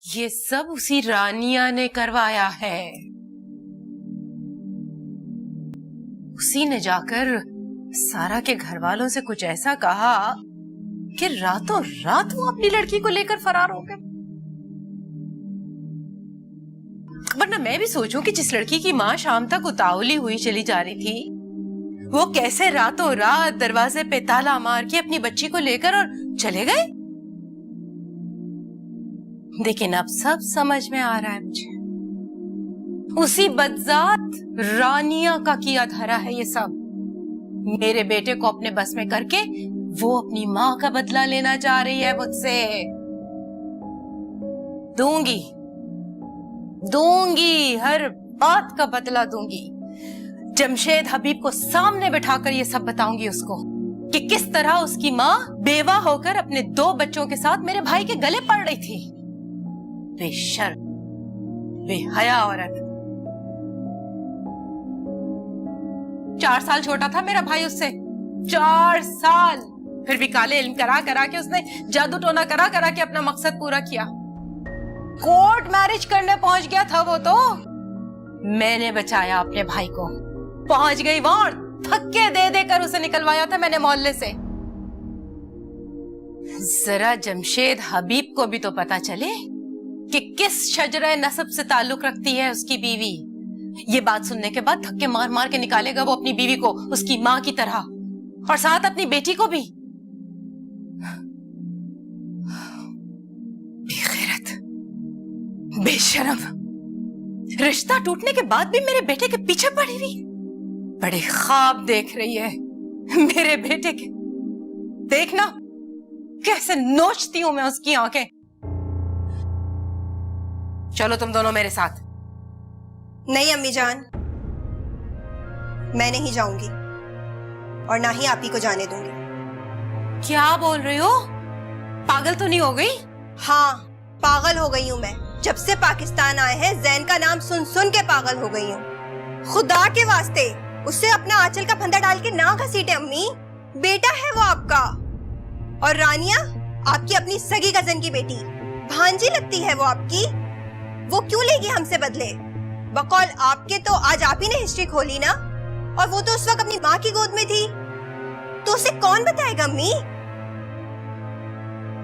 یہ سب اسی رانیہ نے کروایا ہے. اسی نے جا کر سارا کے گھر والوں سے کچھ ایسا کہا کہ راتوں رات وہ اپنی لڑکی کو لے کر فرار ہو گئے. ورنہ میں بھی سوچوں کہ جس لڑکی کی ماں شام تک اتاولی ہوئی چلی جا رہی تھی وہ کیسے راتوں رات دروازے پہ تالا مار کے اپنی بچی کو لے کر اور چلے گئے. لیکن اب سب سمجھ میں آ رہا ہے مجھے. اسی بدذات رانیہ کا کیا دھرا ہے یہ سب. میرے بیٹے کو اپنے بس میں کر کے وہ اپنی ماں کا بدلہ لینا چاہ رہی ہے مجھ سے. دوں گی ہر بات کا بدلہ دوں گی. جمشید حبیب کو سامنے بٹھا کر یہ سب بتاؤں گی اس کو کہ کس طرح اس کی ماں بیوہ ہو کر اپنے 2 بچوں کے ساتھ میرے بھائی کے گلے پڑ رہی تھی. بے شرم بے حیا عورت. 4 سال چھوٹا تھا میرا بھائی اس سے. 4 سال. پھر بھی کالے علم کرا کرا کے اس نے جادو ٹونا کرا کرا کے اپنا مقصد پورا کیا. کورٹ میرج کرنے پہنچ گیا تھا وہ تو. میں نے بچایا اپنے بھائی کو. پہنچ گئی وہاں تھکے دے دے کر اسے نکلوایا تھا میں نے محلے سے. ذرا جمشید حبیب کو بھی تو پتا چلے کہ کس شجرہ نسب سے تعلق رکھتی ہے اس کی بیوی. یہ بات سننے کے بعد دھکے مار مار کے نکالے گا وہ اپنی بیوی کو اس کی ماں کی طرح اور ساتھ اپنی بیٹی کو بھی. بے غیرت بے شرم. رشتہ ٹوٹنے کے بعد بھی میرے بیٹے کے پیچھے پڑی ہوئی. بڑے خواب دیکھ رہی ہے میرے بیٹے کے. دیکھنا کیسے نوچتی ہوں میں اس کی آنکھیں. چلو تم دونوں میرے ساتھ. نہیں امی جان، میں نہیں جاؤں گی اور نہ ہی آپ ہی کو جانے دوں گی. کیا بول رہی ہو؟ پاگل تو نہیں ہو گئی؟ ہاں پاگل ہو گئی ہوں میں. جب سے پاکستان آئے ہیں زین کا نام سن سن کے پاگل ہو گئی ہوں. خدا کے واسطے اس سے اپنا آنچل کا پھندا ڈال کے نہ گھسیٹے امی. بیٹا ہے وہ آپ کا. اور رانیہ آپ کی اپنی سگی کزن کی بیٹی، بھانجی لگتی ہے وہ آپ کی. وہ کیوں لے گی ہم سے بدلے؟ بقول آپ کے تو آج آپ ہی نے ہسٹری کھولی نا. اور وہ تو اس وقت اپنی ماں کی گود میں تھی تو اسے کون بتائے گا امی؟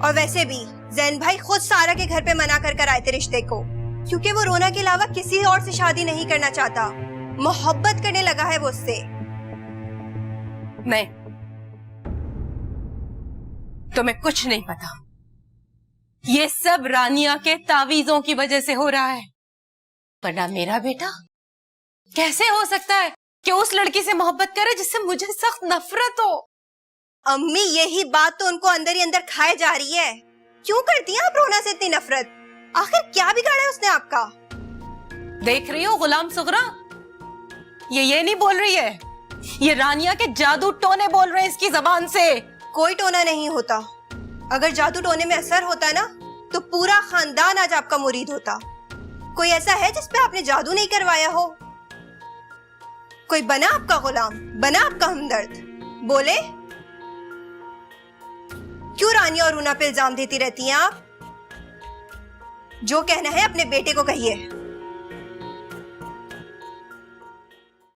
اور ویسے بھی زین بھائی خود سارا کے گھر پہ منع کر کر آئے تھے رشتے کو، کیونکہ وہ رونا کے علاوہ کسی اور سے شادی نہیں کرنا چاہتا. محبت کرنے لگا ہے وہ اس سے. نہیں، تمہیں کچھ نہیں پتا. یہ سب رانیہ کے تعویذوں کی وجہ سے ہو رہا ہے. ورنہ میرا بیٹا کیسے ہو سکتا ہے کہ اس لڑکی سے محبت کرے جس سے مجھے سخت نفرت ہو؟ امی یہی بات تو ان کو اندر ہی اندر کھائے جا رہی ہے. کیوں کرتی ہیں آپ رونا سے اتنی نفرت؟ آخر کیا بگاڑا ہے اس نے آپ کا؟ دیکھ رہی ہو غلام صغرا، یہ نہیں بول رہی ہے. یہ رانیہ کے جادو ٹونے بول رہے ہیں اس کی زبان سے. کوئی ٹونا نہیں ہوتا. اگر جادو ٹونے میں اثر ہوتا نا تو پورا خاندان آج آپ کا مرید ہوتا. کوئی ایسا ہے جس پہ آپ نے جادو نہیں کروایا ہو؟ کوئی بنا آپ کا غلام، بنا آپ کا ہمدرد؟ بولے کیوں رانیہ اور رونا پہ الزام دیتی رہتی ہیں آپ؟ جو کہنا ہے اپنے بیٹے کو کہیے.